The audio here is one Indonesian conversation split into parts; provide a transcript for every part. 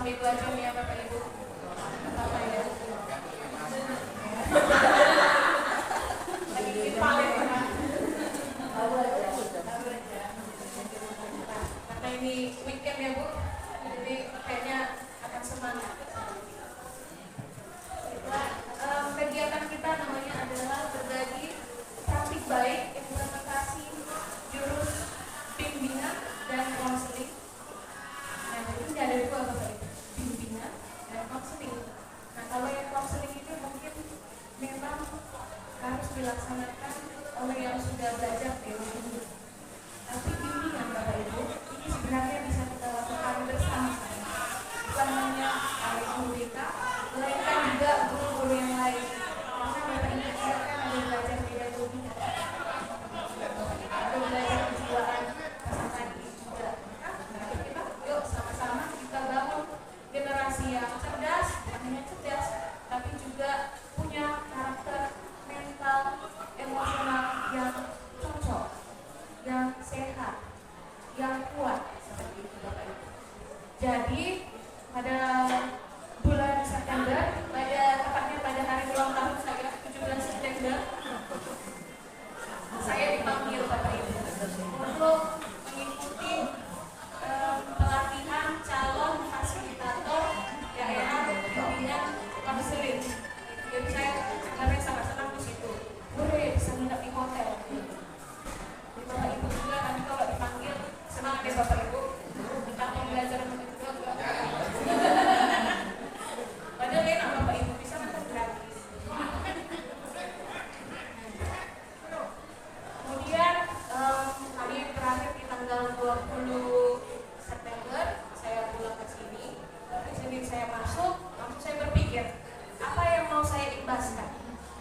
sambil belajar nih ya Bapak Ibu. Apa ya? Lagi paling kan? Tahu aja. Karena ini weekend ya Bu, jadi kayaknya akan semangat. Kegiatan kita namanya adalah berbagi praktik baik implementasi jurus bimbingan dan konseling. Nah, jadi ada dua Bapak Ibu, bimbingan dan konseling. Nah, kalau yang konseling itu mungkin memang harus dilaksanakan oleh yang sudah belajar teori. Tapi bimbingan Bapak Ibu ini sebenarnya bisa kita lakukan bersama-sama. Bukan hanya oleh guru kita, melainkan juga guru-guru yang lain. Karena Bapak Ibu kan ada belajar pedagogi, ada belajar kejiwaan pasangan juga. Nah, kita yuk sama-sama kita bangun generasi yang cerdas, bukan hanya cerdas, tapi juga punya karakter mental, emosional yang cocok, yang sehat, yang kuat seperti itu Bapak Ibu. Jadi pada bulan September, tepatnya pada hari ulang tahun saya 17 September, saya dipanggil Bapak Ibu untuk mengikuti pelatihan calon fasilitator daerah bimbingan konseling. Jadi saya sebenarnya sangat senang di situ. Boleh bisa nginep di hotel. Jadi Bapak Ibu juga nanti kalau dipanggil semangat ya Bapak Ibu. Kita mau belajar begitu juga. Padahal enak Bapak Ibu bisa makan gratis. Kemudian hari terakhir di tanggal 20 September saya pulang ke sini. Di sini saya masuk, langsung saya berpikir apa yang mau saya imbaskan.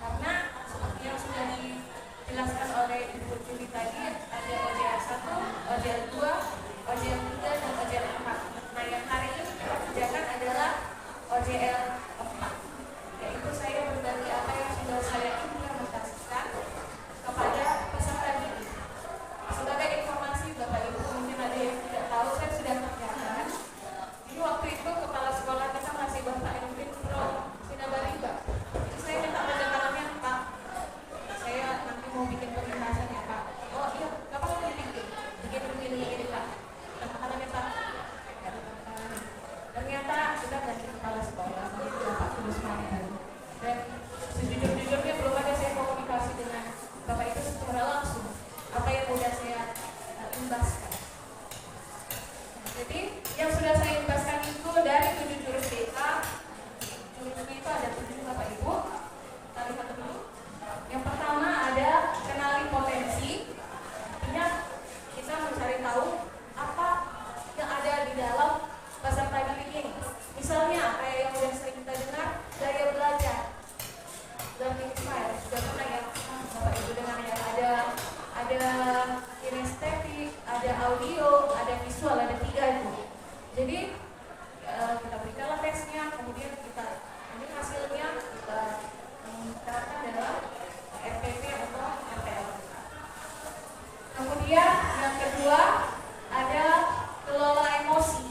Karena seperti yang sudah dijelaskan oleh Ibu Juli tadi, ada OJL 1, OJL 2, OJL 3, dan OJL 4. Nah, yang hari ini kita kerjakan adalah OJL 4, yaitu saya berbagi apa yang sudah saya implementasikan kepada peserta didik. Sebagai informasi Bapak Ibu, mungkin ada yang tidak tahu, saya sudah kerjakan. Jadi waktu itu kepala sekolah kita masih Bapak Edwin Pro Sinabariba. Jadi saya minta tanda tangannya Pak, saya nanti mau bikin pementasan ya Pak. Oh iya, gak apa-apa dibikin. Begini Pak. Tanda tangannya Pak. Ternyata sudah ganti kepala sekolah, yaitu Bapak Tulus Marian. Dan sejujur-jujurnya belum ada saya komunikasi dengan Bapak itu secara langsung. Apa yang sudah saya imbaskan. Jadi yang sudah saya imbaskan itu dari 7 jurus BK. Jurusnya itu ada 7 Bapak Ibu. Kita lihat dulu. Yang pertama ada kenali potensi. Artinya kita mencari tahu apa yang ada di dalam peserta didik ini. Misalnya kayak yang sudah sering kita dengar, gaya belajar, learning style, sudah pernah ya Bapak Ibu dengar ya, ada kinestetik, ada audio, ada visual, ada 3 itu. Jadi kita berikanlah tesnya, kemudian kita ini hasilnya kita terapkan dalam RPP atau RPL. Kemudian yang kedua ada kelola emosi,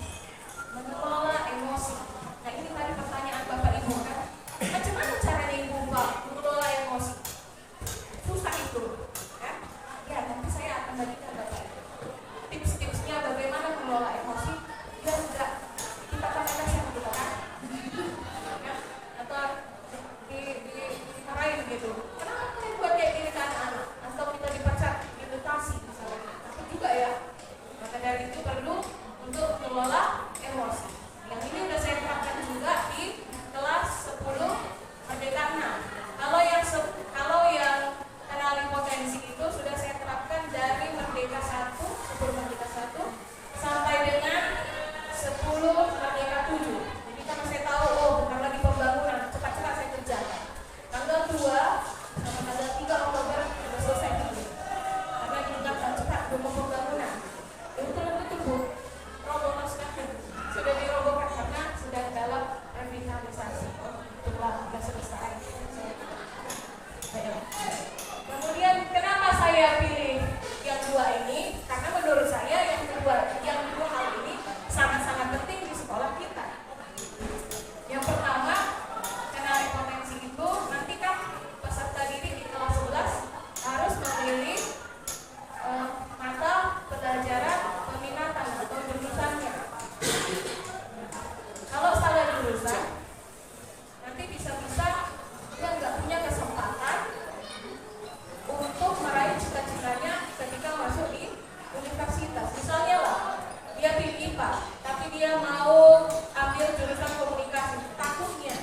mengelola emosi. Nah ini tadi pertanyaan Bapak Ibu kan, macam mana caranya Ibu Pak mengelola emosi? Susah itu, kan? Ya nanti saya akan bagikan Bapak Ibu tips-tipsnya bagaimana mengelola emosi dan juga kita kasih gitu kan? Ya, atau dimarahin gitu. Kenapa kalian buat kayak gini kan anak? Atau kita dipecat, edukasi misalnya. Tapi juga ya, maka dari itu perlu untuk mengelola emosi. Yang ini udah saya terapkan juga di kelas 10 Merdeka 6. Kalau yang kenali potensi itu sudah saya terapkan dari Merdeka 1, 10 Merdeka 1 sampai dengan 10 Merdeka 7. Jadi karena saya tahu, oh bentar lagi pembangunan, cepat-cepat saya kerjakan. Tanggal 2 sama tanggal 3 Oktober sudah selesai dulu. Karena juga cepat belum pembangunan. Itu betul-betul Bu, rombongan sudah dia mau ambil jurusan komunikasi, takutnya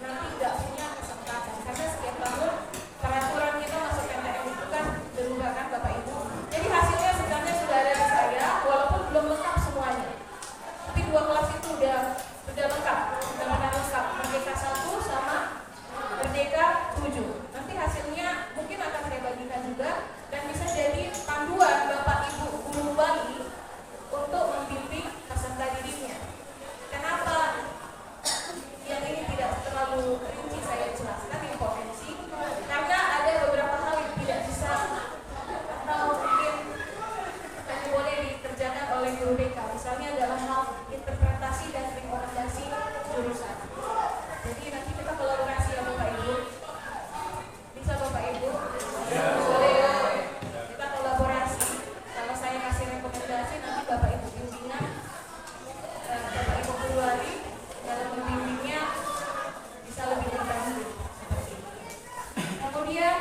nanti nggak punya kesempatan karena setiap tahun peraturan kita masuk PTN itu kan berubah kan Bapak Ibu. Jadi hasilnya sebenarnya sudah ada di saya, walaupun belum lengkap semuanya. Tapi 2 kelas itu udah lengkap, sudah lengkap. Merdeka 1 sama Merdeka 7. Nanti hasilnya mungkin akan saya bagikan juga dan bisa jadi panduan Bapak Ibu guru Bali untuk membimbing peserta didiknya. Kenapa yang ini tidak terlalu rinci saya jelaskan yang potensi? Karena ada beberapa hal yang tidak bisa atau mungkin hanya boleh dikerjakan oleh guru BK. Misalnya dalam hal interpretasi dan rekomendasi jurusan. Jadi nanti kita kolaborasi ya Bapak Ibu. Bisa Bapak Ibu? Boleh ya? Kita kolaborasi. Kalau saya kasih rekomendasi nanti Bapak Ibu bimbingan, Bapak Ibu guru wali dalam membimbingnya bisa lebih terbantu. Kemudian,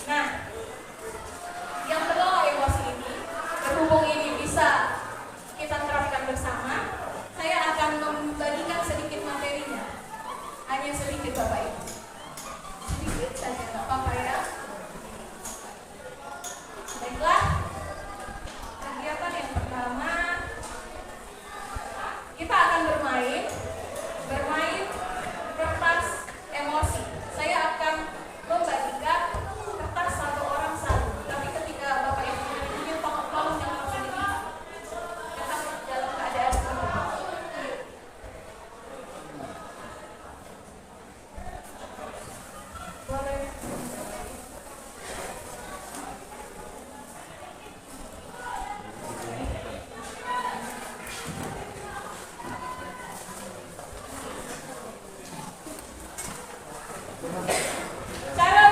nah, yang kelola emosi ini, berhubung ini bisa kita terapkan bersama, saya akan membagikan sedikit materinya. Hanya sedikit Bapak Ibu. Sedikit saja, nggak apa-apa ya. Baiklah, kegiatan yang pertama, kita akan bermain kertas emosi. Saya akan membagikan kertas satu orang satu. Tapi ketika Bapak Ibu ini tolong jangan langsung ini kertas dalam keadaan seperti ini. Boleh. Cara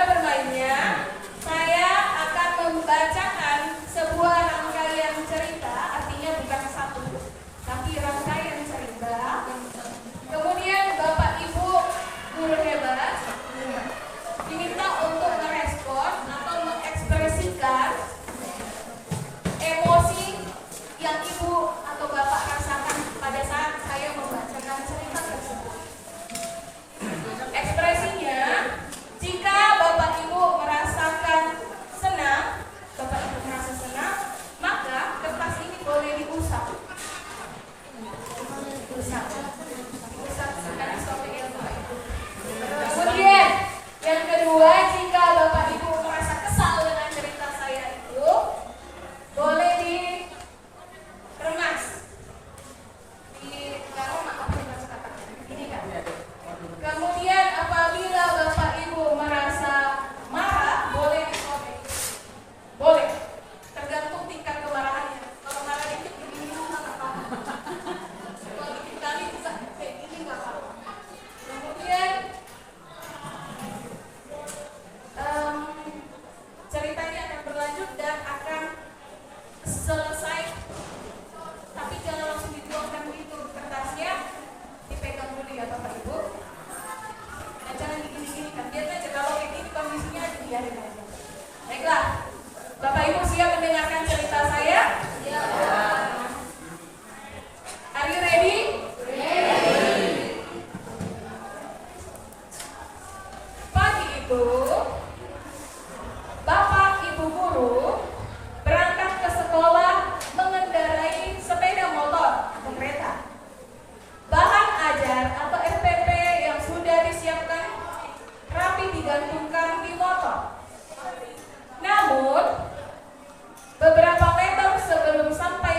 bermainnya, saya akan membacakan sebuah rangkaian cerita, artinya bukan satu, tapi rangkaian cerita. Kemudian Bapak Ibu guru hebat diminta untuk merespon atau mengekspresikan emosi yang Ibu atau Bapak rasakan pada saat saya membacakan cerita tersebut. Ekspresinya, jika Bapak Ibu merasakan senang, Bapak Ibu merasa senang, maka kertas ini boleh diusap. Sekali sobek ya Bapak Ibu. Kemudian, yang kedua, jika Bapak Ibu merasa kesal dengan cerita saya itu, boleh diremas. Ini kan. Kemudian apabila Bapak Ibu merasa marah, boleh disobek. Boleh. Tergantung tingkat kemarahannya. Kalau marah dikit begini nggak apa-apa. Kalau dikit kali bisa kayak gini nggak apa-apa. Kemudian ceritanya akan berlanjut dan akan selesai, tapi jangan langsung dituangkan begitu kertasnya, dipegang dulu ya Bapak Ibu. Nah, jangan digini-gini kan, biarkan aja kalau kayak gini kondisinya dibiarin aja. Baiklah, Bapak Ibu siap mendengarkan cerita saya? Ya. Are you ready? Ready. Pagi itu, Bapak Ibu guru berangkat ke sekolah mengendarai sepeda motor atau kereta. Bahan ajar atau SPP yang sudah disiapkan rapi digantungkan di motor. Namun, beberapa meter sebelum sampai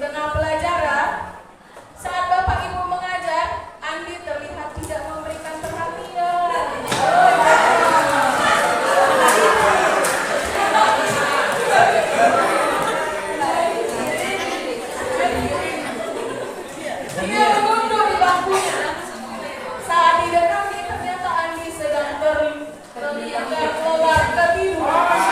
tengah pelajaran, saat Bapak Ibu mengajar, Andi terlihat tidak memberikan perhatian. Dia menunduk di bangkunya. Saat didengangi, ternyata Andi sedang terlihat keluar ketiduran.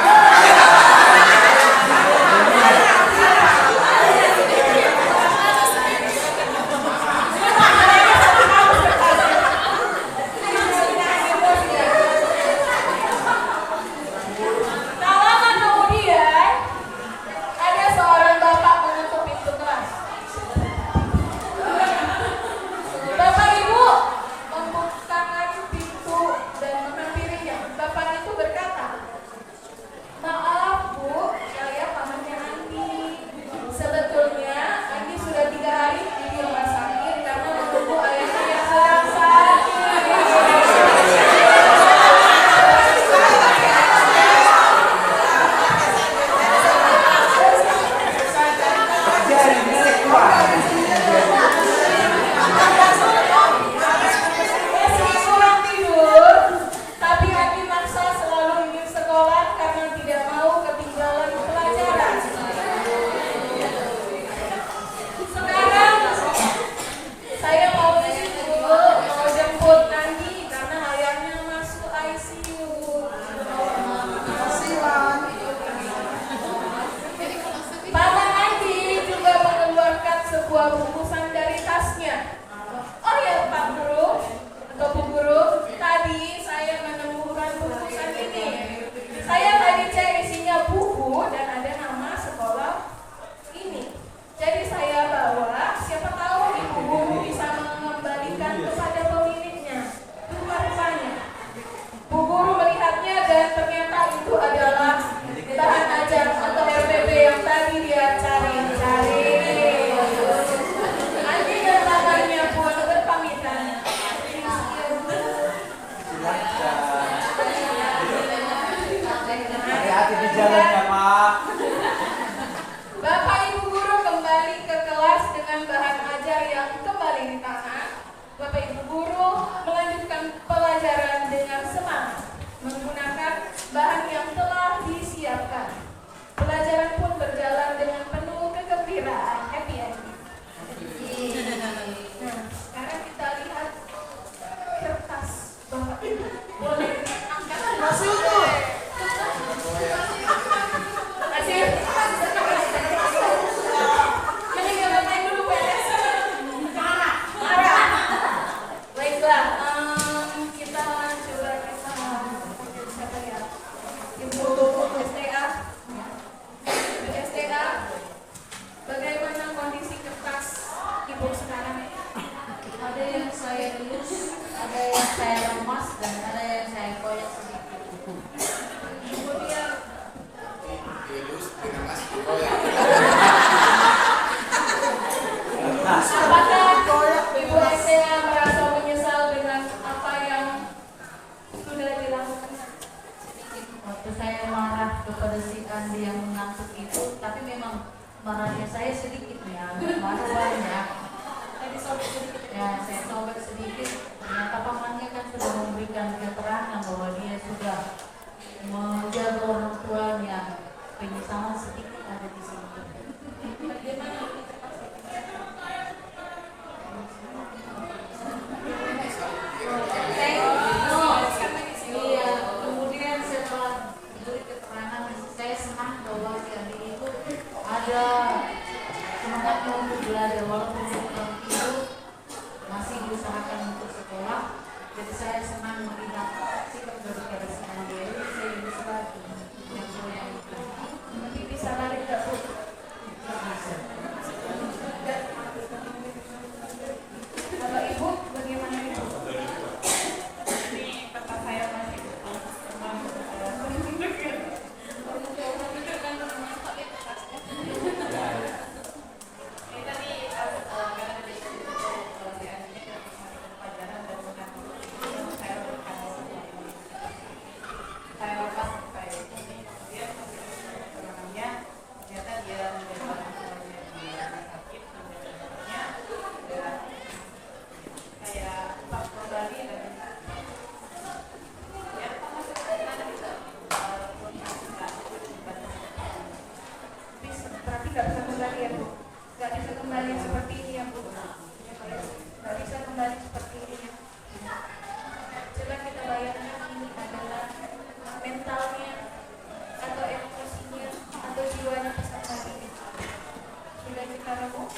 Rikamu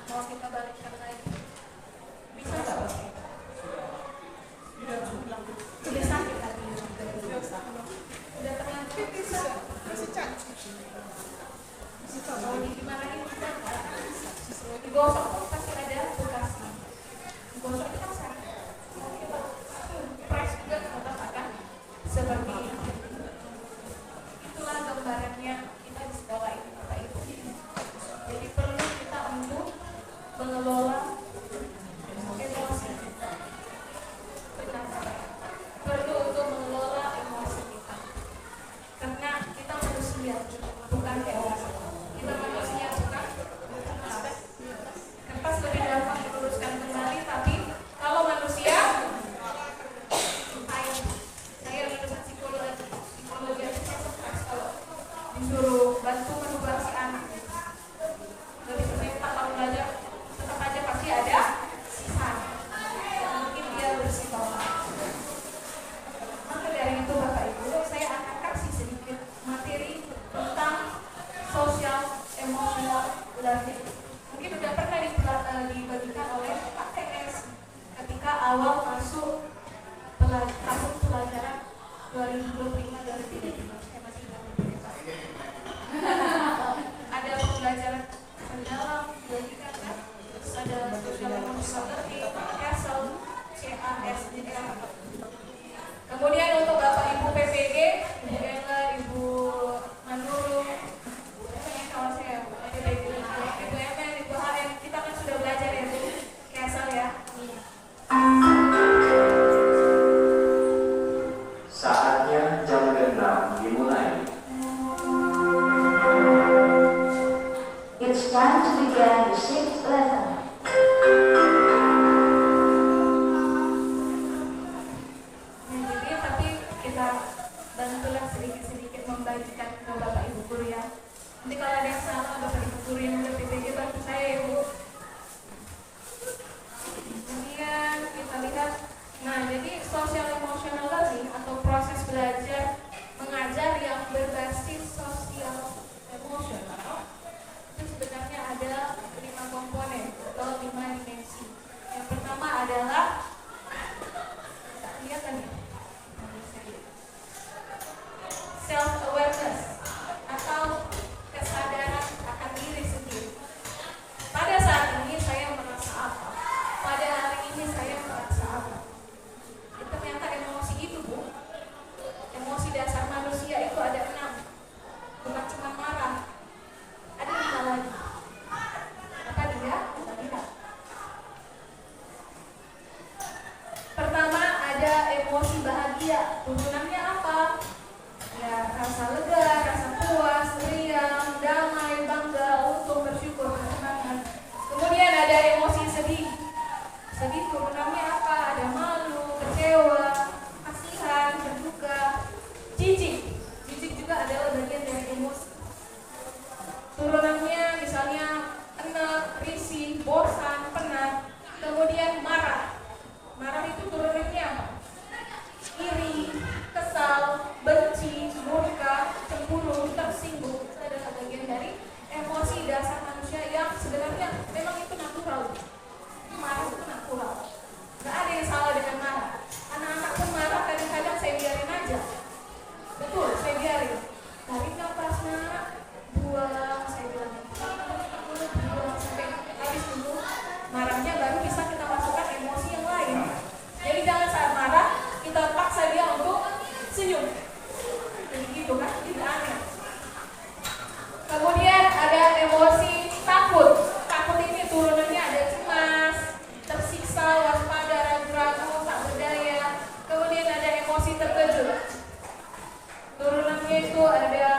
mau kita balikkan lagi, bisa nggak Pak? Udah sakit hati, udah terlanjur bisa mau dimarahin bisa digosok pun pasti ada bekasnya, digosok itu kan sakit, press juga mengatakan seperti itu. Itulah gambarannya kita di sekolah ini Bapak Ibu. Jadi perlu kita untuk mengelola emosi. Benar, perlu untuk mengelola emosi kita. Karena kita manusia, bukan hewan. Kita manusia bukan kertas lebih gampang diluruskan kembali, tapi kalau manusia, saya lulusan psikologi aja saya stres kalau disuruh bantu merubah si anak. Dari sebenarnya kalau belajar tetap aja pasti ada sisa yang mungkin dia bersifat. Maka dari itu Bapak Ibu, saya akan kasih sedikit materi tentang social emotional learning. Mungkin sudah pernah dibagikan oleh Pak TS ketika awal masuk tahun pelajaran 2025-2025. Saya masih ada pembelajaran mendalam, kan? Terus ada social emotional learning, CASL, CASL. Kemudian untuk Bapak Ibu PPG, Ibu Ella, Ibu Manurung, kalau saya PPG, Ibu Emen, Ibu HM, kita kan sudah belajar ya Bu, CASL ya. Saatnya jam 6 dimulai. It's time to begin the 6th lesson. Jadi tapi kita bantulah sedikit-sedikit membagikan ke Bapak Ibu guru ya. Nanti kalau ada yang salah Bapak Ibu guru yang udah PPG bantu saya ya Bu. Kemudian kita lihat, nah jadi social emotional learning atau proses belajar mengajar yang berbasis sosial emosional itu sebenarnya ada 5 komponen atau 5 dimensi. Yang pertama adalah lihat kan ya, self awareness atau kesadaran akan diri sendiri. Pada saat ini saya merasa apa? Pada hari ini saya merasa apa? Ternyata emosi itu Bu, emosi dasar manusia itu ada 6, bukan cuma marah, ada 5 lagi. Apa dia? Kita lihat. Pertama ada emosi bahagia, turunannya apa? Ya rasa lega, rasa puas, riang, damai, bangga, untung, bersyukur, kesenangan. Kemudian ada emosi sedih. Sedih turunannya apa? Ada malu, kecewa, kasihan, berduka. Jijik. Jijik juga adalah bagian dari emosi. Turunannya misalnya enak, risih, bosan, penat. Kemudian marah. Marah itu turunannya apa? Iri, kesal, benci, murka, cemburu, tersinggung. Itu adalah bagian dari emosi dasar manusia yang sebenarnya memang itu natural. Marah itu natural. Gak ada yang salah dengan marah. Anak-anak pun marah kadang-kadang saya biarin aja. Betul, saya biarin. Tarik nafas nak, buang, saya bilang. Buang sampai habis dulu. Marahnya baru bisa kita masukkan emosi yang lain. Jadi jangan saat marah kita paksa dia untuk senyum. Jadi gitu kan, tidak aneh. Kemudian ada emosi takut. Takut ini turunannya ada cemas, tersiksa, waspada, ragu-ragu, tak berdaya. Kemudian ada emosi terkejut. Turunannya itu ada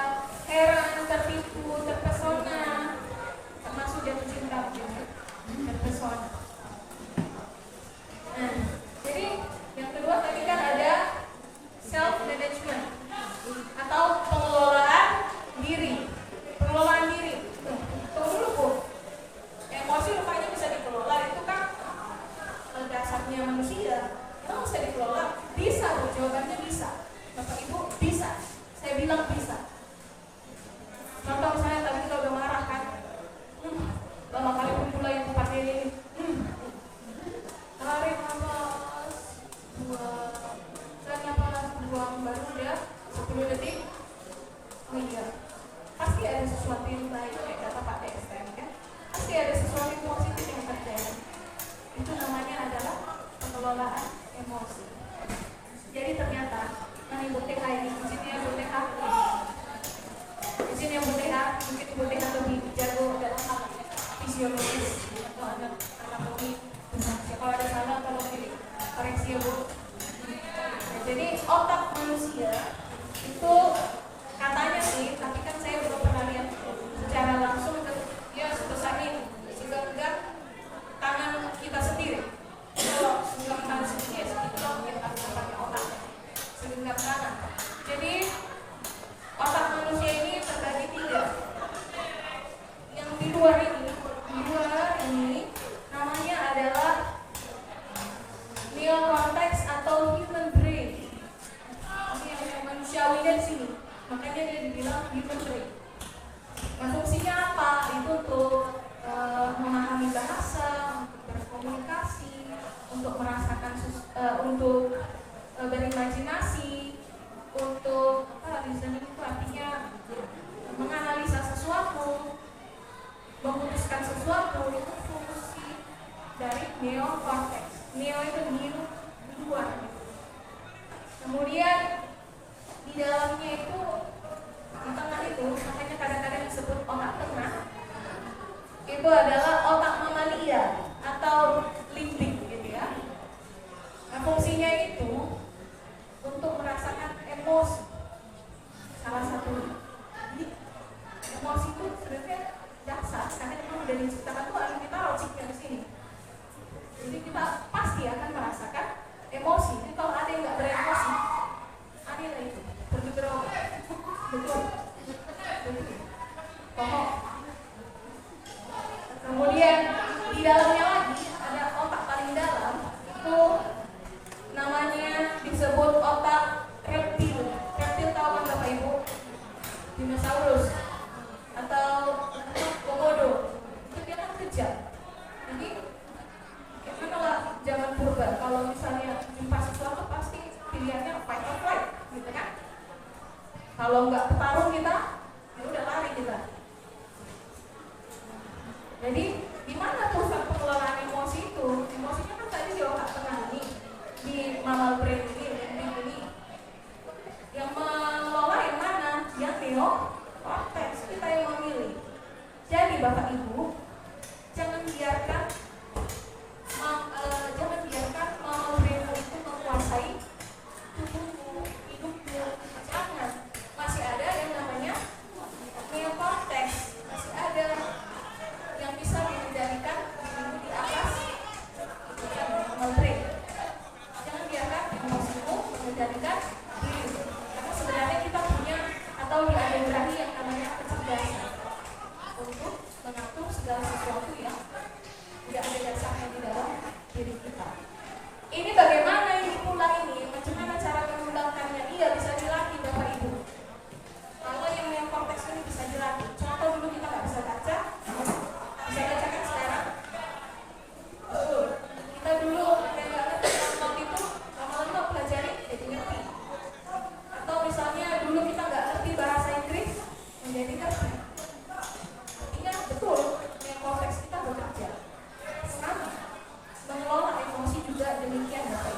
heran, tertipu, terpesona, termasuk jatuh cinta, terpesona. Nah, jadi yang kedua tadi kan ada self management atau pengelolaan diri. Pengelolaan diri. Tunggu dulu Bu. Emosi rupanya bisa dikelola, itu kan dasarnya manusia. Emang bisa dikelola? Bisa Bu, jawabannya bisa. Bapak Ibu bisa. Saya bilang bisa. Contoh misalnya tadi kita udah marah kan, emosi. Jadi ternyata yang Ibu TH ini, di sini Ibu TH, di sini Ibu TH, mungkin Ibu TH lebih jago dalam hal fisiologis atau anatomi. Kalau ada salah tolong dikoreksi ya Bu. Jadi otak manusia itu katanya sih, tapi kan saya belum pernah lihat secara langsung, dia sebesar ini, segenggam tangan kita sendiri. Kalau segenggam tangan sendiri ya segitu kita pakai otak, segenggam tangan. Jadi otak manusia ini terbagi 3. Yang di luar ini namanya adalah neocortex atau human brain. Ini yang manusiawi dari sini, makanya dia dibilang human brain. Nah, fungsinya apa? Itu untuk memahami bahasa, untuk berkomunikasi, untuk merasakan, untuk berimajinasi, untuk listening itu artinya menganalisa sesuatu, memutuskan sesuatu. Itu fungsi dari neocortex. Neo itu di luar. Kemudian di dalamnya itu, di tengah itu, makanya kadang-kadang disebut otak tengah, itu adalah otak mamalia atau limbik gitu ya. Nah, fungsinya itu untuk merasakan emosi. Salah satu emosi itu sebenarnya dasar, karena memang udah diciptakan Tuhan, kita logiknya di sini. Jadi kita pasti akan merasakan emosi. Jadi kalau ada yang nggak beremosi, ada itu pergi berobat. Betul. Pokok. Kemudian di dalamnya lagi ada otak paling dalam, itu namanya disebut otak reptil. Reptil tahu kan Bapak Ibu? Dinosaurus atau komodo. Itu dia kan kejam. Jadi kalau zaman purba, kalau misalnya jumpa sesuatu pasti pilihannya fight or flight, gitu kan? Kalau nggak bertarung kita, ya udah lari kita. Jadi di mana pusat pengelolaan emosi itu? Emosinya kan tadi di otak tengah ini, di mammal brain ini. Yang mengelola yang mana? Yang neocortex. Kita yang memilih. Jadi Bapak Ibu, jangan biarkan mammal brain itu menguasai tubuhmu, hidupmu. Jangan. Masih ada yang namanya neocortex. Masih ada yang bisa mengendalikan dirimu di atas mammal brain. Jangan biarkan emosimu mengendalikan dirimu. Karena sebenarnya kita punya atau dianugerahi yang namanya kecerdasan untuk mengatur segala sesuatu yang tidak ada dasarnya di dalam diri kita. Ini bagaimana ini pula ini? Bagaimana cara mengembangkannya? Iya, bisa dilatih Bapak Ibu. Kalau yang neocortex ini bisa dilatih. Contoh dulu kita nggak bisa baca, bisa baca kan sekarang? Kita dulu yang nggak ngerti lama itu, lama-lama pelajari jadi ngerti. Atau misalnya dulu kita nggak ngerti bahasa Inggris, menjadi ngerti. Artinya betul, neocortex kita bekerja. Sama mengelola emosi juga demikian Bapak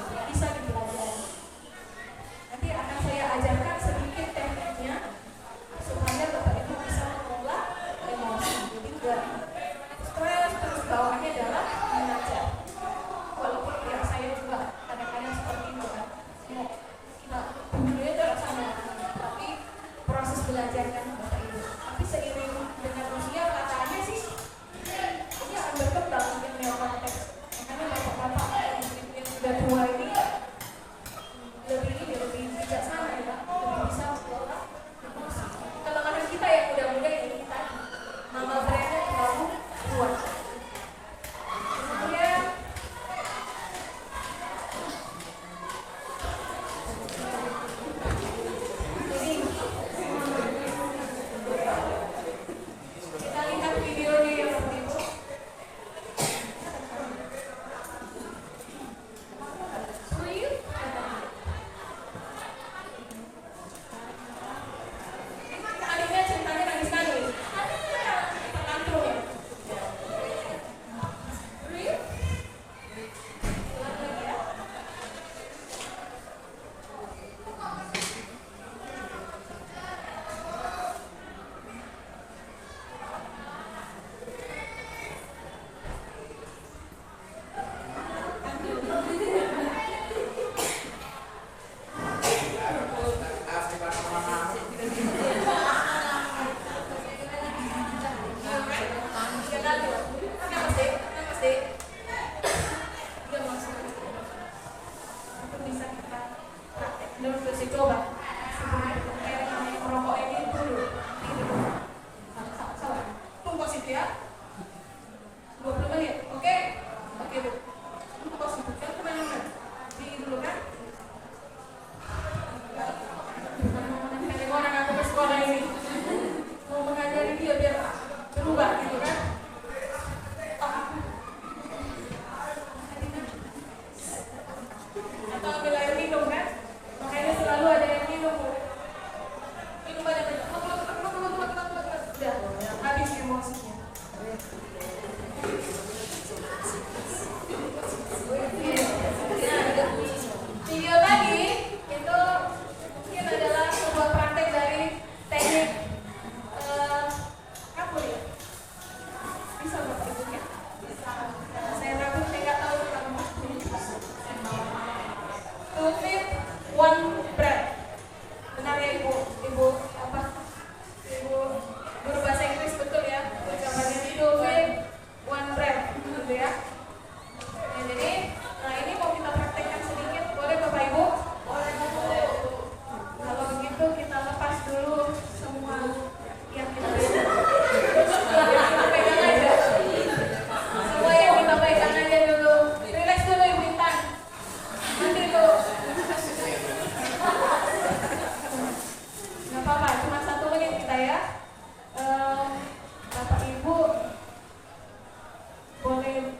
boleh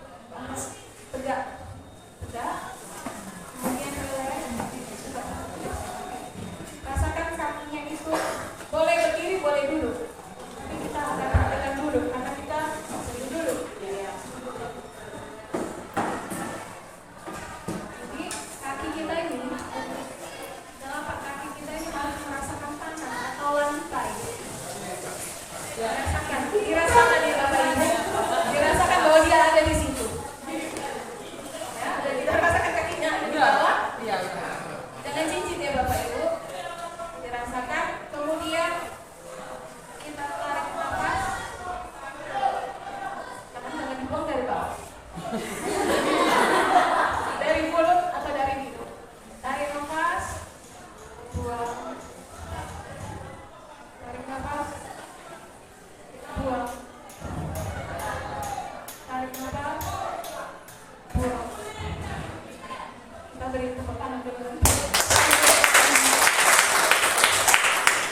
tegak, kemudian relax, rasakan kakinya itu boleh berdiri, boleh duduk. Tapi kita akan praktekkan duduk karena kita sering duduk. Jadi kaki kita ini, telapak kaki kita ini harus merasakan tanah atau lantai. Dirasakan ya Bapak Ibu, dirasakan bahwa dia ada di situ. Ya, dan kita rasakan kakinya ada di bawah. Jangan cincin ya Bapak Ibu. Dirasakan, kemudian kita tarik nafas. Jangan dibuang dari bawah. Dari mulut atau dari hidung. Tarik nafas, buang. Tarik nafas, buang. Tarik nafas, buang. Kita beri tepuk tangan dulu.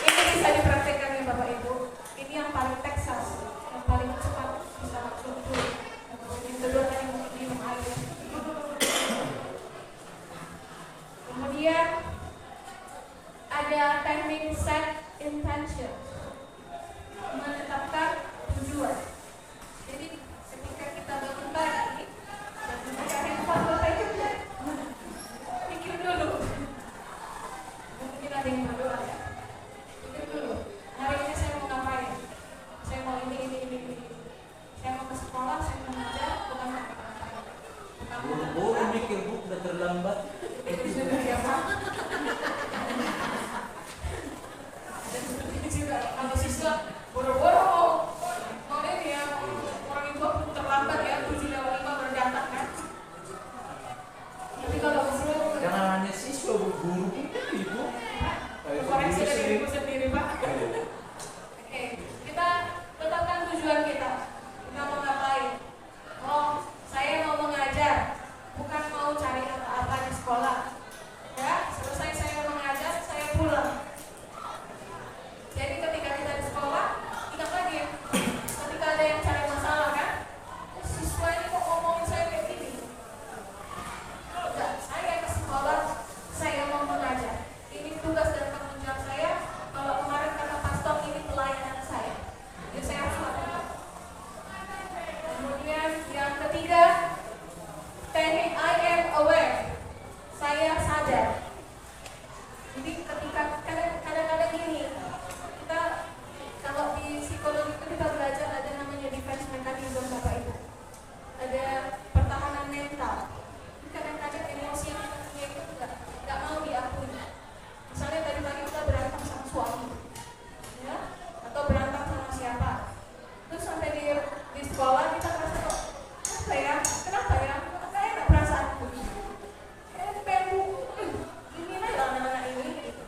Ini bisa dipraktekkan ya Bapak Ibu. Ini yang paling Texas, yang paling cepat bisa langsung turun. Yang kedua tadi minum air. Kemudian ada teknik set intention, menetapkan tujuan. Jadi ketika kita bangun pagi dan membuka handphone Bapak Ibu, pikir dulu. Mungkin ada yang berdoa ya. Pikir dulu. Hari ini saya mau ngapain? Saya mau ini. Saya mau ke sekolah, saya mau ngajar, bukan mau ngapain. Buru-buru mikir Bu, udah terlambat. Itu sudah ya Pak. Dan seperti itu juga kalau siswa boro-boro mau ini ya, orang ibu terlambat ya, 7:05 baru datang kan. Tapi kalau guru Jangan hanya siswa Bu, guru kita Ibu. koreksi dari ibu sendiri Pak. Oke, kita tetapkan tujuan kita. Kita mau ngapain? Oh, saya mau mengajar, bukan mau cari apa-apa di sekolah. Ya, selesai saya mengajar, saya pulang. Jadi ketika kita di sekolah, ingat lagi, ketika ada yang cari masalah kan, siswa ini kok ngomongin saya kayak gini. Enggak, saya ke sekolah, saya mau mengajar. Ini tugas dan tanggung jawab saya. Kalau kemarin kata pastor ini pelayanan saya, jadi saya harus lakukan. Kemudian yang ketiga, teknik I am aware. Saya sadar. Jadi ketika kadang-kadang gini, kita kalau di psikologi itu kita belajar ada namanya defense mechanism Bapak Ibu. Ada pertahanan mental. Kadang-kadang emosi yang kita punya itu nggak mau diakui. Misalnya tadi pagi kita berantem sama suami, ya, atau berantem sama siapa. Terus sampai di sekolah kita merasa kok kenapa ya, nggak enak perasaanku. Ini lah anak-anak ini.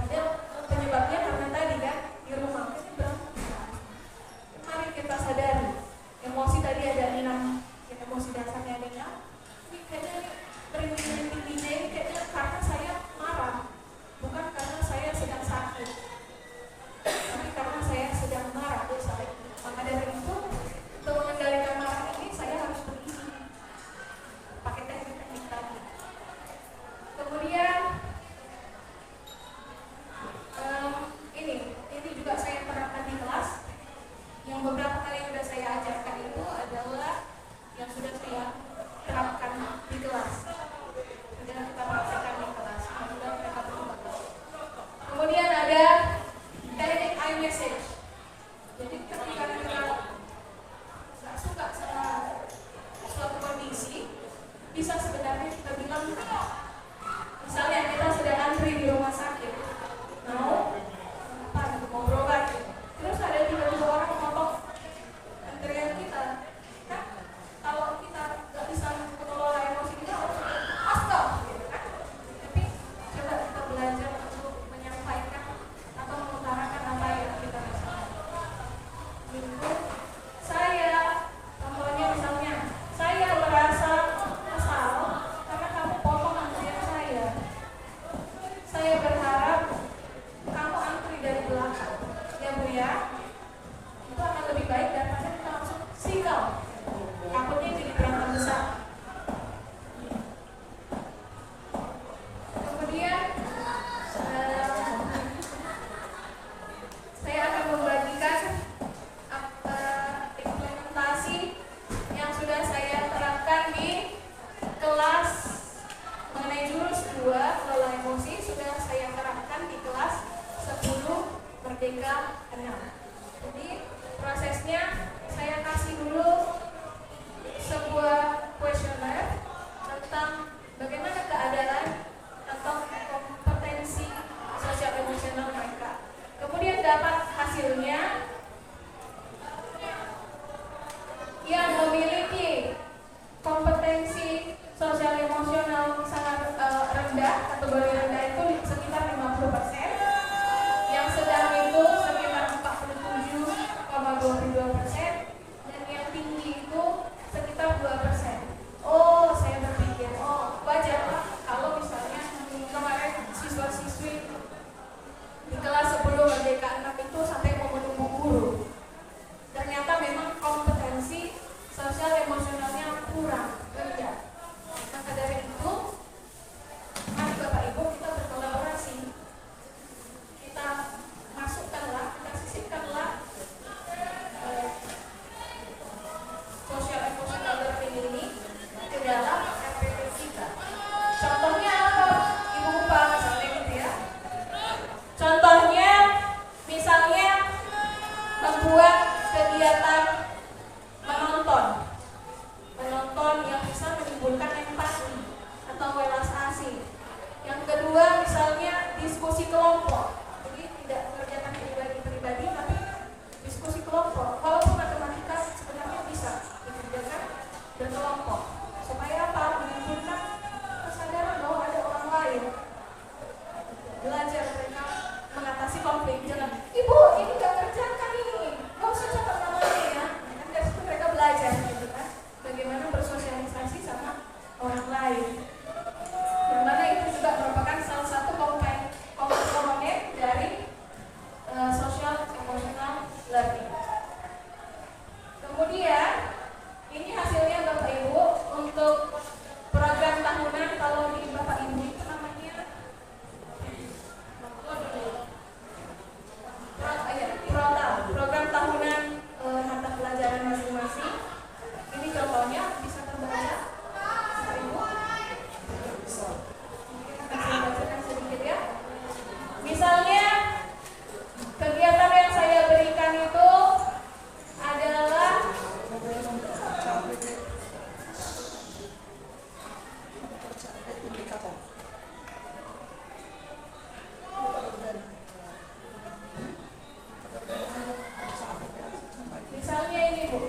Padahal penyebabnya karena tadi kan di rumah kita berantem. Mari kita sadari emosi tadi ada 6, emosi dasarnya ada 6. Ini kayaknya berhenti-hentinya ini kayaknya karena saya marah, bukan karena saya sedang sakit, tapi karena saya sedang marah saat itu. Maka dari itu untuk mengendalikan marah ini saya harus berisi pakai teknik-teknik tadi. Kemudian ini juga saya terapkan di kelas. Yang beberapa kali yang sudah saya ajarkan itu adalah yang sudah saya terapkan di kelas. Sudah kita praktekkan di kelas. Semoga mereka berubah. Kemudian ada teknik iMessage. Jadi ketika kita nggak suka sama suatu kondisi, bisa sebenarnya kita bilang, misalnya kita sudah antri di rumah sakit, mau berobat, terus ada tiba-tiba orang ngomong antrian kita, kan? Kalau kita nggak bisa mengelola emosi kita, astaga, gitu kan? Tapi coba kita belajar untuk menyampaikan atau mengutarakan apa yang kita rasakan. Itu saya, contohnya misalnya, saya merasa kesal sudah saya terapkan di kelas mengenai jurus 2 kelola emosi, sudah saya terapkan di kelas 10 Merdeka 6. Jadi prosesnya saya kasih dulu sebuah kuesioner tentang bagaimana keadaan atau kompetensi sosial emosional mereka. Kemudian dapat hasilnya yang memiliki kompetensi sosial emosional sangat rendah, kategori rendah itu sekitar 50%, yang sedang itu sekitar 47,22%, dan yang tinggi itu sekitar 2%. Oh, saya berpikir, wajar Pak kalau misalnya kemarin siswa-siswi di kelas 10 Merdeka 6 itu sampai mau menunggu guru. Ternyata memang kompetensi sosial emosionalnya kurang, rendah. Maka dari itu, mari Bapak Ibu kita berkolaborasi. Kita masukkanlah, kita sisipkanlah sosial emosional learning ini ke dalam RPP kita. Contohnya apa? Ibu Bapak misalnya gitu ya. Contohnya misalnya membuat kegiatan menonton yang bisa menimbulkan empati atau welas asih. Yang kedua misalnya diskusi kelompok, jadi tidak mengerjakan pribadi tapi diskusi kelompok. Walaupun matematika sebenarnya bisa dikerjakan berkelompok supaya apa? Menimbulkan kesadaran bahwa ada orang lain. Belajar mereka mengatasi konflik. Jangan, ibu ini gak kerjakan ini, gak usah catat namanya ya. Kan dari situ mereka belajar gitu kan, bagaimana bersosialisasi sama orang lain. Yang mana itu juga merupakan salah satu komponen dari social emotional learning. Kemudian ini hasilnya Bapak Ibu untuk program tahunan. Kalau di Bapak Ibu itu namanya program tahunan mata pelajaran masing-masing. Ini contohnya bisa terbaca, Bapak Ibu. Mungkin akan saya bacakan sedikit ya. Misalnya kegiatan yang saya berikan itu adalah misalnya ini Bu.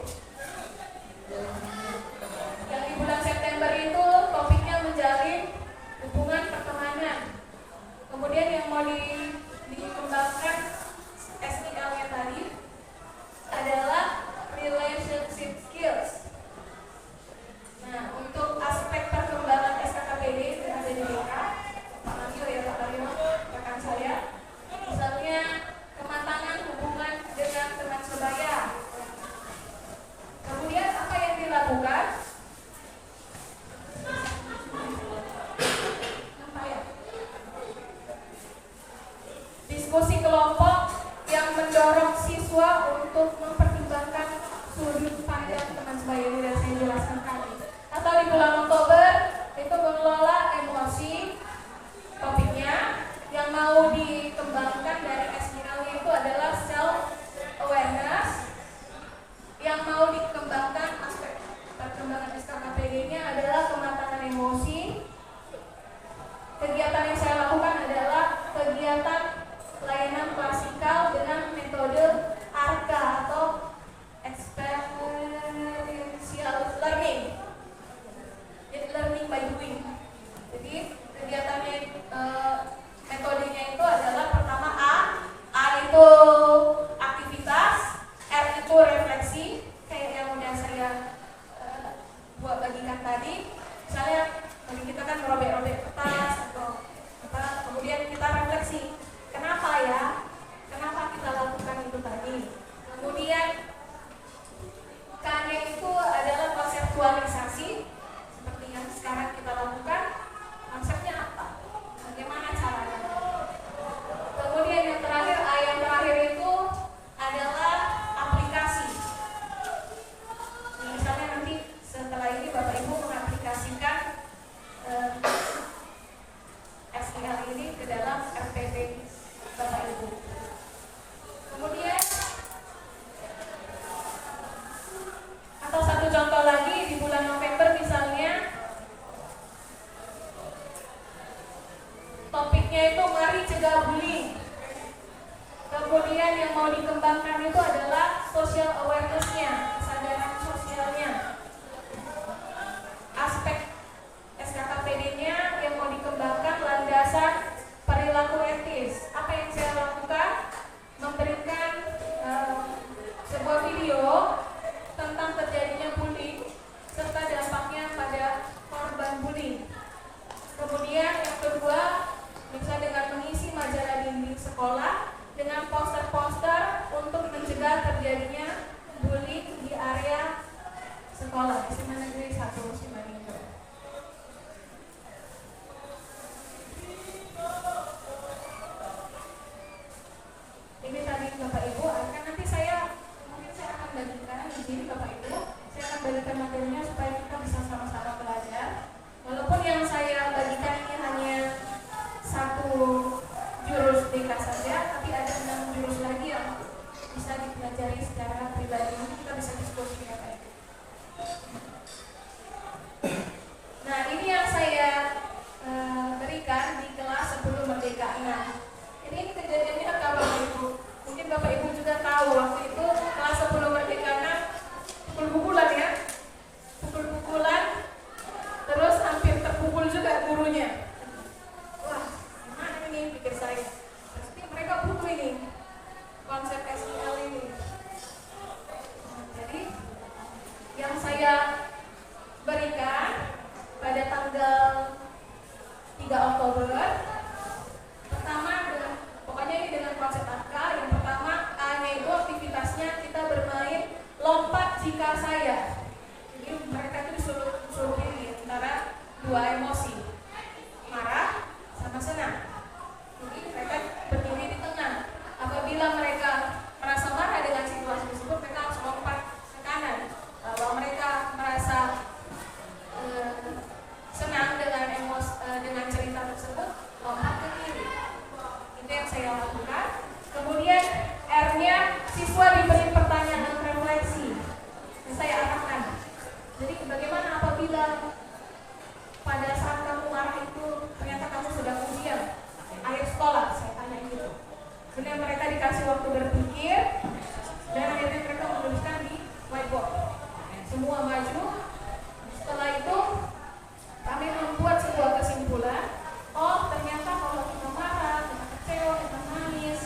satu contoh lagi di bulan November misalnya, topiknya itu mari cegah bullying. Kemudian yang mau dikembangkan itu adalah social awareness-nya, kesadaran sosialnya. Aspek SKKPD-nya yang mau dikembangkan landasan perilaku etis. Apa yang saya lakukan? Memberikan sebuah video tentang terjadinya bullying serta dampaknya pada korban bullying. Kemudian yang kedua, bisa dengan mengisi majalah dinding sekolah dengan poster-poster untuk mencegah terjadinya bullying di area sekolah SMA Negeri 1 Simalungun. Ini tadi Bapak Ibu, akan nanti mungkin saya akan bagikan di sini Bapak Ibu. Saya akan bagikan materinya supaya kita bisa sama-sama belajar. Walaupun yang saya bagikan ini hanya satu jurus BK saja, tapi ada 6 jurus lagi yang bisa dipelajari secara pribadi. Nanti kita bisa diskusi ya Pak Ibu. Nah, ini yang saya berikan di kelas sebelum Merdeka 6. Ini kejadiannya apa Bapak Ibu? Mungkin Bapak Ibu juga tahu waktu itu kelas sebelum Merdeka 6 pukul-pukulan ya. Pukul-pukulan, terus hampir terpukul juga gurunya. Wah, gimana ini pikir saya? Pasti mereka butuh ini konsep SEL ini. Jadi yang saya berikan pada tanggal 3 Oktober, pertama pokoknya ini dengan konsep AK. Yang pertama, A-nya itu aktivitasnya kita bermain lompat jika saya. Jadi mereka itu disuruh pilih antara dua emosi, marah sama senang. Jadi mereka berdiri di tengah. Apabila mereka merasa marah dengan situasi tersebut, mereka harus lompat ke kanan. Kalau mereka merasa senang dengan dengan cerita tersebut, lompat ke kiri. Itu yang saya lakukan. Kemudian R-nya, siswa diberi pertanyaan refleksi yang saya arahkan. Jadi bagaimana apabila pada saat kamu marah itu ternyata kamu sedang ujian akhir sekolah, saya tanya gitu. Kemudian mereka dikasih waktu berpikir dan akhirnya mereka menuliskan di whiteboard. Semua maju. Setelah itu kami membuat sebuah kesimpulan. Oh, ternyata kalau kita marah, kita kecewa, kita nangis,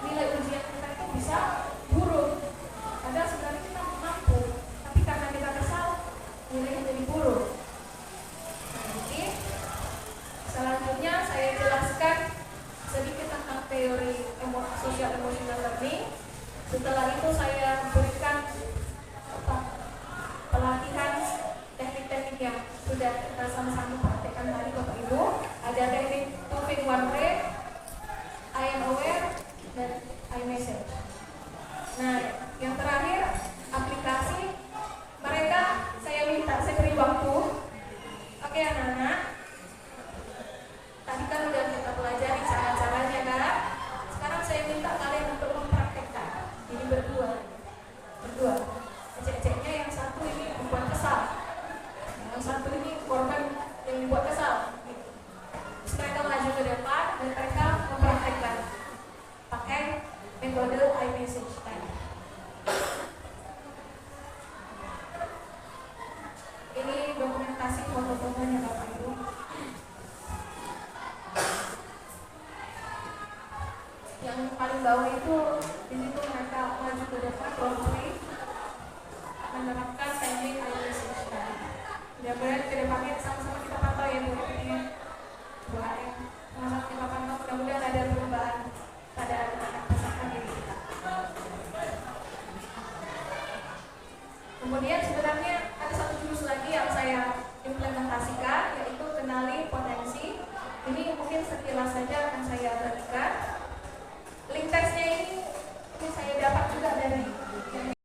nilai ujian kita itu bisa buruk. Padahal sebenarnya kita mampu, tapi karena kita kesal, nilainya jadi buruk. Nah, jadi selanjutnya saya jelaskan sedikit tentang teori social emotional learning. Setelah itu saya berikan pelatihan teknik-teknik yang sudah kita sama-sama praktekkan tadi Bapak Ibu. Ada teknik 2 think 1 break, I am aware, dan I message. Nah, yang terakhir aplikasi. Mereka saya beri waktu. Oke anak-anak, tadi kan udah kita pelajari cara-caranya kan. Sekarang saya minta kalian untuk mempraktekkan. Ini berdua. Cek-ceknya yang satu ini membuat kesal, yang satu ini korban yang dibuat kesal. Terus mereka maju ke depan dan mereka mempraktekkan pakai metode iMessage tadi. Ini dokumentasi foto-fotonya Bapak Ibu. Yang paling bawah itu di situ mereka maju ke depan role-play menerapkan teknik iMessage tadi. Mudah-mudahan ke depannya sama-sama kita pantau ya Bu, ini 2 hari sama-sama kita pantau. Mudah-mudahan ada perubahan pada anak-anak peserta didik kita. Kemudian sebenarnya ada satu jurus lagi yang saya implementasikan, yaitu kenali potensi. Ini mungkin sekilas saja akan saya bagikan. Link teksnya ini saya dapat juga dari